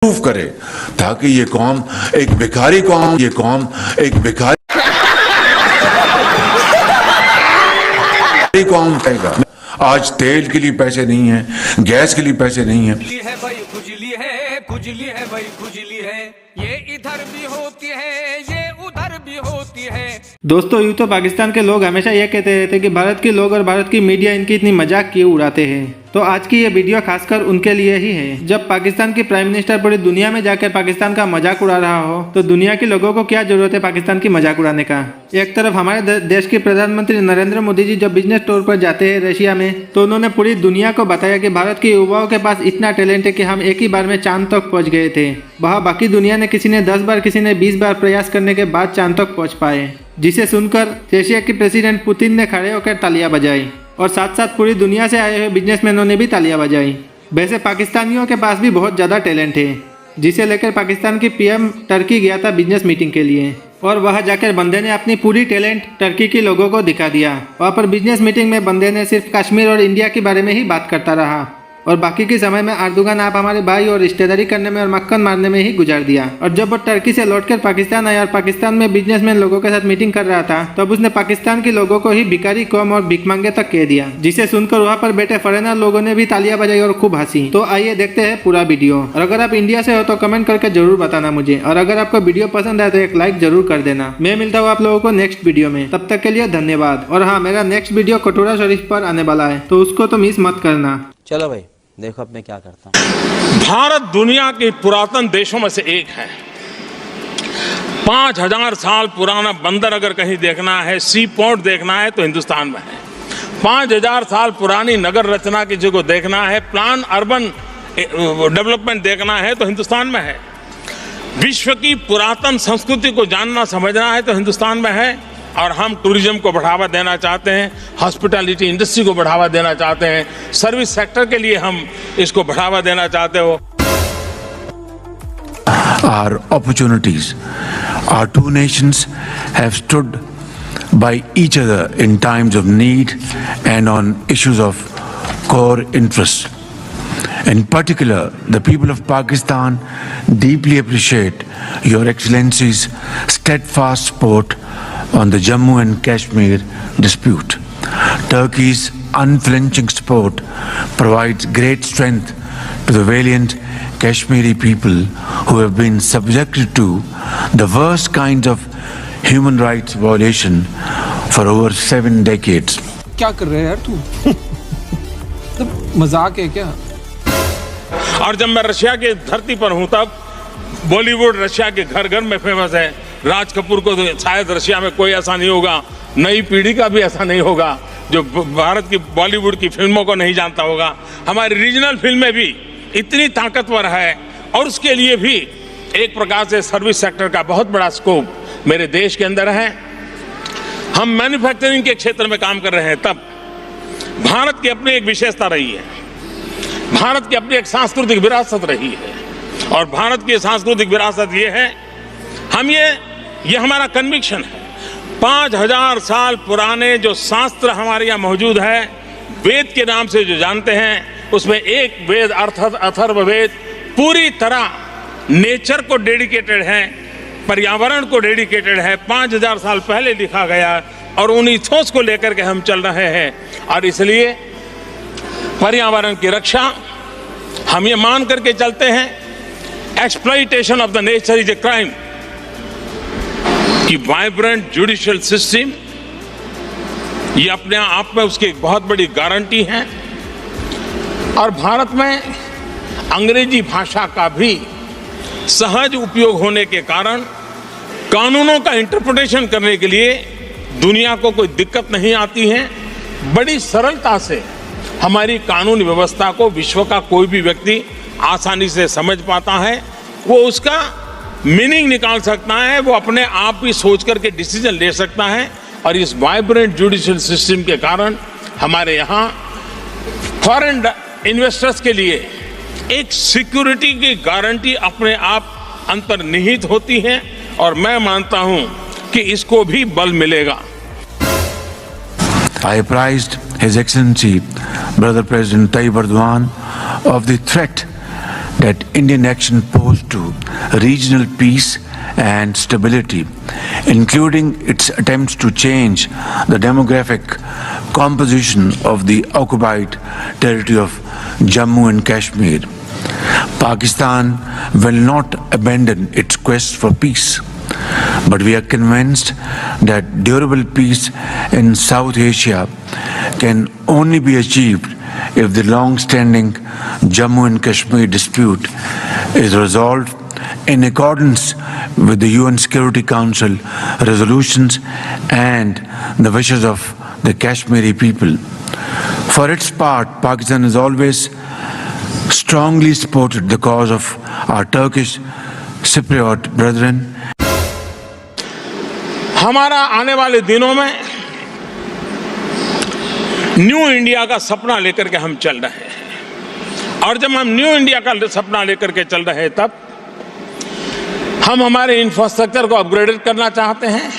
Proof करे, ताकि ये कौम एक भिखारी कौम रहेगा। आज तेल के लिए पैसे नहीं है, गैस के लिए पैसे नहीं है। खुजली है भाई खुजली है, ये इधर भी होती है, ये उधर भी होती है। दोस्तों, यूं तो पाकिस्तान के लोग हमेशा यह कहते रहते हैं कि भारत के लोग और भारत की मीडिया इनकी इतनी मजाक क्यों उड़ाते हैं। तो आज की ये वीडियो खासकर उनके लिए ही है। जब पाकिस्तान की प्राइम मिनिस्टर पूरी दुनिया में जाकर पाकिस्तान का मजाक उड़ा रहा हो, तो दुनिया के लोगों को क्या जरूरत है पाकिस्तान की मजाक उड़ाने का। एक तरफ हमारे देश के प्रधानमंत्री नरेंद्र मोदी जी जब बिजनेस टूर पर जाते हैं रशिया में, तो उन्होंने पूरी दुनिया को बताया कि भारत के युवाओं के पास इतना टैलेंट है कि हम एक ही बार में चांद तक पहुँच गए थे। वहाँ बाकी दुनिया ने किसी ने 10 बार, किसी ने 20 बार प्रयास करने के बाद चांद तक पहुँच पाए, जिसे सुनकर रशिया के प्रेसिडेंट पुतिन ने खड़े होकर तालियां बजाई और साथ साथ पूरी दुनिया से आए हुए बिजनेसमैनों ने भी तालियां बजाई। वैसे पाकिस्तानियों के पास भी बहुत ज़्यादा टैलेंट है, जिसे लेकर पाकिस्तान की पीएम टर्की गया था बिजनेस मीटिंग के लिए, और वहां जाकर बंदे ने अपनी पूरी टैलेंट टर्की के लोगों को दिखा दिया। वहां पर बिजनेस मीटिंग में बंदे ने सिर्फ कश्मीर और इंडिया के बारे में ही बात करता रहा और बाकी के समय में अर्दोगान आप हमारे भाई और रिश्तेदारी करने में और मक्खन मारने में ही गुजार दिया। और जब वो टर्की से लौटकर पाकिस्तान आया और पाकिस्तान में बिजनेसमैन लोगों के साथ मीटिंग कर रहा था, तब उसने पाकिस्तान के लोगों को ही भिखारी कौम और भीख मांगे तक कह दिया, जिसे सुनकर वहाँ पर बैठे फॉरेनर लोगों ने भी तालियां बजाई और खूब हंसी। तो आइए देखते हैं पूरा वीडियो। और अगर आप इंडिया से हो तो कमेंट करके जरूर बताना मुझे, और अगर आपको वीडियो पसंद आए तो एक लाइक जरूर कर देना। मैं मिलता हूँ आप लोगों को नेक्स्ट वीडियो में, तब तक के लिए धन्यवाद। और हाँ, मेरा नेक्स्ट वीडियो कटोरा शरीफ पर आने वाला है, तो उसको तो मिस मत करना। चलो भाई, देखो अब मैं क्या करता हूँ। भारत दुनिया के पुरातन देशों में से एक है। 5000 साल पुराना बंदर अगर कहीं देखना है, सी पोर्ट देखना है, तो हिंदुस्तान में है। 5000 साल पुरानी नगर रचना की जगह देखना है, प्लान अर्बन डेवलपमेंट देखना है, तो हिंदुस्तान में है। विश्व की पुरातन संस्कृति को जानना समझना है तो हिंदुस्तान में है। और हम टूरिज्म को बढ़ावा देना चाहते हैं, हॉस्पिटैलिटी इंडस्ट्री को बढ़ावा देना चाहते हैं, सर्विस सेक्टर के लिए हम इसको बढ़ावा देना चाहते हो। Our opportunities. Our two nations have stood by each other in times of need and on issues of core interest. In particular, the people of Pakistan deeply appreciate Your Excellency's steadfast support on the Jammu and Kashmir dispute. Turkey's unflinching support provides great strength to the valiant Kashmiri people who have been subjected to the worst kinds of human rights violation for over 7 decades. क्या कर रहे हैं यार तू? तो मजाक है क्या? और जब मैं रशिया की धरती पर हूं, तब बॉलीवुड रशिया के घर घर में फेमस है। राज कपूर को तो शायद रशिया में कोई ऐसा नहीं होगा, नई पीढ़ी का भी ऐसा नहीं होगा जो भारत की बॉलीवुड की फिल्मों को नहीं जानता होगा। हमारी रीजनल फिल्में भी इतनी ताकतवर है, और उसके लिए भी एक प्रकार से सर्विस सेक्टर का बहुत बड़ा स्कोप मेरे देश के अंदर है। हम मैन्युफैक्चरिंग के क्षेत्र में काम कर रहे हैं। तब भारत की अपनी एक विशेषता रही है, भारत की अपनी एक सांस्कृतिक विरासत रही है, और भारत की सांस्कृतिक विरासत ये है, हम ये हमारा कन्विक्शन है। 5000 साल पुराने जो शास्त्र हमारे यहाँ मौजूद है, वेद के नाम से जो जानते हैं, उसमें एक वेद अर्थात अथर्ववेद पूरी तरह नेचर को डेडिकेटेड है, पर्यावरण को डेडिकेटेड है। 5000 साल पहले लिखा गया, और उन इथोस को लेकर के हम चल रहे हैं। और इसलिए पर्यावरण की रक्षा हम ये मान करके चलते हैं, exploitation of the nature is a crime, कि वाइब्रेंट जुडिशियल सिस्टम ये अपने आप में उसकी एक बहुत बड़ी गारंटी है। और भारत में अंग्रेजी भाषा का भी सहज उपयोग होने के कारण कानूनों का इंटरप्रिटेशन करने के लिए दुनिया को कोई दिक्कत नहीं आती है। बड़ी सरलता से हमारी कानून व्यवस्था को विश्व का कोई भी व्यक्ति आसानी से समझ पाता है, वो उसका मीनिंग निकाल सकता है, वो अपने आप भी सोच करके डिसीजन ले सकता है। और इस वाइब्रेंट जुडिशियल सिस्टम के कारण हमारे यहाँ फॉरेन इन्वेस्टर्स के लिए एक सिक्योरिटी की गारंटी अपने आप अंतर्निहित होती है, और मैं मानता हूं कि इसको भी बल मिलेगा। I apprised His Excellency Brother President Tayyip Erdogan of the threat that Indian action posed to regional peace and stability, including its attempts to change the demographic composition of the occupied territory of Jammu and Kashmir. Pakistan will not abandon its quest for peace, but we are convinced that durable peace in South Asia can only be achieved if the long-standing Jammu and Kashmir dispute is resolved in accordance with the UN Security Council resolutions and the wishes of the Kashmiri people. For its part, Pakistan has always strongly supported the cause of our Turkish Cypriot brethren. हमारा आने वाले दिनों में new India का सपना लेकर के हम चल रहे हैं, और जब हम न्यू इंडिया का सपना लेकर के चल रहे हैं तब हम हमारे इंफ्रास्ट्रक्चर को अपग्रेडेड करना चाहते हैं।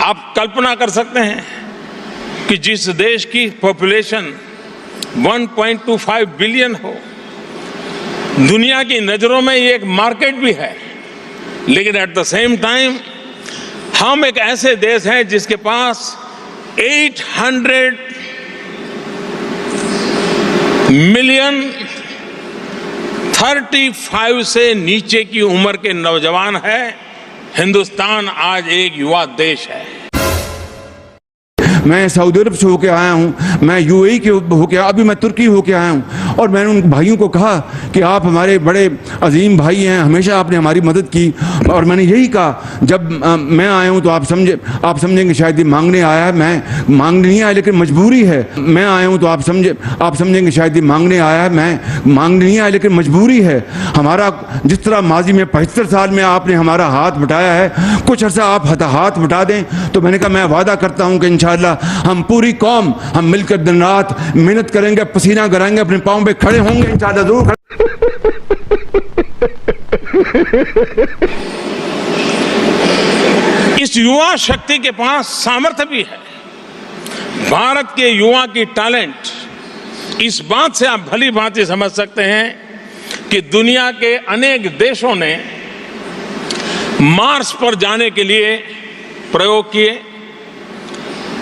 आप कल्पना कर सकते हैं कि जिस देश की पॉपुलेशन 1.25 बिलियन हो, दुनिया की नजरों में ये एक मार्केट भी है, लेकिन एट द सेम टाइम हम एक ऐसे देश हैं जिसके पास 800 मिलियन 35 से नीचे की उम्र के नौजवान हैं। हिंदुस्तान आज एक युवा देश है। मैं सऊदी अरब से होके आया हूँ, मैं यूएई के होके, अभी मैं तुर्की होके आया हूँ, और मैंने उन भाइयों को कहा कि आप हमारे बड़े अजीम भाई हैं, हमेशा आपने हमारी मदद की। और मैंने यही कहा, जब मैं आया हूँ तो आप समझेंगे शायद ये मांगने आया है, मैं मांगने नहीं आया लेकिन मजबूरी है। मैं आया हूँ तो आप समझेंगे शायद ये मांगने आया है, मैं मांगने नहीं आया लेकिन मजबूरी है। हमारा जिस तरह माजी में 75 साल में आपने हमारा हाथ बटाया है, कुछ अर्सा आप हाथ बटा दें तो मैंने कहा मैं वादा करता हूँ कि इंशाअल्लाह हम पूरी कौम हम मिलकर दिन रात मेहनत करेंगे, पसीना गराएंगे, अपने पांव पे खड़े होंगे इंशाअल्लाह जरूर। इस युवा शक्ति के पास सामर्थ्य भी है। भारत के युवा की टैलेंट, इस बात से आप भली भांति समझ सकते हैं कि दुनिया के अनेक देशों ने मार्स पर जाने के लिए प्रयोग किए।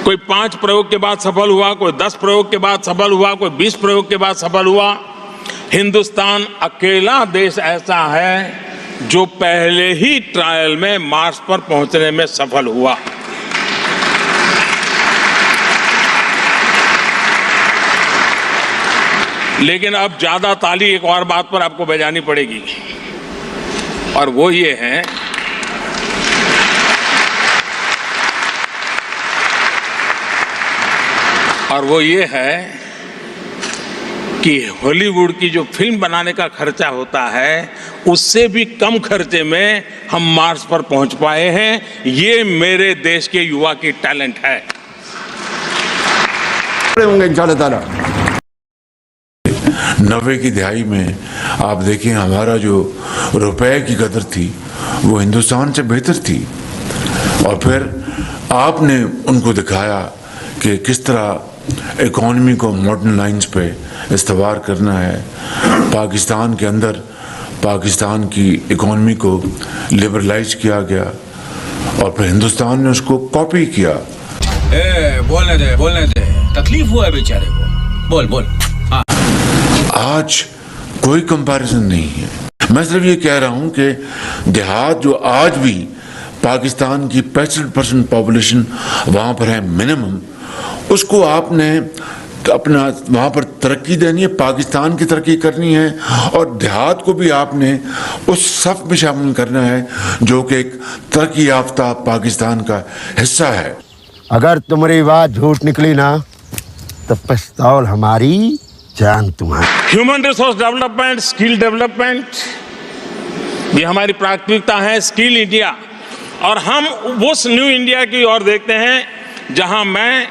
कोई 5 प्रयोग के बाद सफल हुआ, कोई 10 प्रयोग के बाद सफल हुआ, कोई 20 प्रयोग के बाद सफल हुआ। हिंदुस्तान अकेला देश ऐसा है जो पहले ही ट्रायल में मार्स पर पहुंचने में सफल हुआ। लेकिन अब ज्यादा ताली एक और बात पर आपको बजानी पड़ेगी, और वो ये है कि हॉलीवुड की जो फिल्म बनाने का खर्चा होता है उससे भी कम खर्चे में हम मार्स पर पहुंच पाए हैं। ये मेरे देश के युवा की टैलेंट है। होंगे इंशाअल्लाह ताला। 90 की दहाई में आप देखें हमारा जो रुपए की कदर थी वो हिंदुस्तान से बेहतर थी, और फिर आपने उनको दिखाया कि किस तरह इकोनॉमी को मॉडर्न लाइंस पे इस्तेमाल करना है। पाकिस्तान के अंदर पाकिस्तान की इकोनॉमी को लिबरलाइज किया गया और फिर हिंदुस्तान ने उसको कॉपी किया। बोलने दे, तकलीफ हुआ है बेचारे को, बोल। हाँ। आज कोई कंपैरिजन नहीं है। मैं सिर्फ ये कह रहा हूं कि देहात जो आज भी पाकिस्तान की 65% पॉपुलेशन वहां पर है मिनिमम, उसको आपने अपना वहां पर तरक्की देनी है, पाकिस्तान की तरक्की करनी है, और देहात को भी आपने उस सफ में शामिल करना है जो कि एक तरक्की याफ्ता पाकिस्तान का हिस्सा है। अगर तुम्हारी बात झूठ निकली ना तो पिस्तौल हमारी, जान तुम्हारी। Human resource development, skill development, ये हमारी प्राथमिकता है। स्किल इंडिया, और हम उस न्यू इंडिया की ओर देखते हैं जहां मैं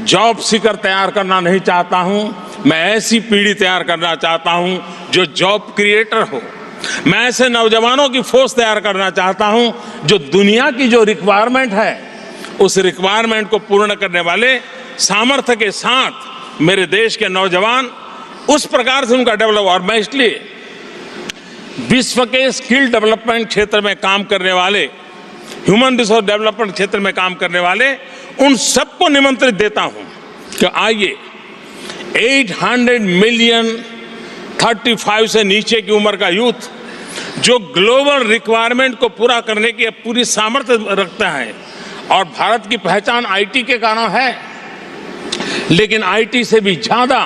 जॉब सीकर तैयार करना नहीं चाहता हूं, मैं ऐसी पीढ़ी तैयार करना चाहता हूं जो जॉब क्रिएटर हो। मैं ऐसे नौजवानों की फोर्स तैयार करना चाहता हूं जो दुनिया की जो रिक्वायरमेंट है उस रिक्वायरमेंट को पूर्ण करने वाले सामर्थ्य के साथ मेरे देश के नौजवान उस प्रकार से उनका डेवलप। और मैं इसलिए विश्व के स्किल डेवलपमेंट क्षेत्र में काम करने वाले, ह्यूमन रिसोर्स डेवलपमेंट क्षेत्र में काम करने वाले उन सबको निमंत्रित देता हूं कि आइए 800 मिलियन 35 से नीचे की उम्र का यूथ जो ग्लोबल रिक्वायरमेंट को पूरा करने की पूरी सामर्थ्य रखता है, और भारत की पहचान आईटी के कारण है, लेकिन आईटी से भी ज्यादा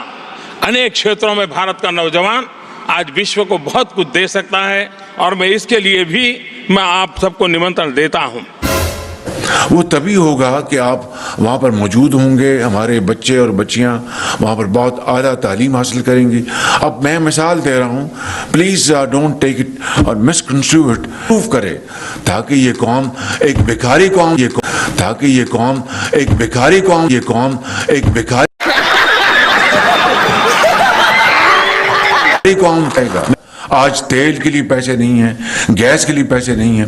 अनेक क्षेत्रों में भारत का नौजवान आज विश्व को बहुत कुछ दे सकता है, और मैं इसके लिए भी मैं आप सबको निमंत्रण देता हूं। वो तभी होगा कि आप वहाँ पर मौजूद होंगे, हमारे बच्चे और बच्चियाँ वहाँ पर बहुत आला तालीम हासिल करेंगी। अब मैं मिसाल दे रहा हूँ, प्लीज़ डोंट टेक इट और मिसकंस्ट्रू इट, प्रूव करे ताकि ये कौम एक भिखारी कौम, ताकि ये कौम एक भिखारी कौम, ये कौम एक भिखारी कौम रहेगा। आज तेल के लिए पैसे नहीं हैं, गैस के लिए पैसे नहीं हैं।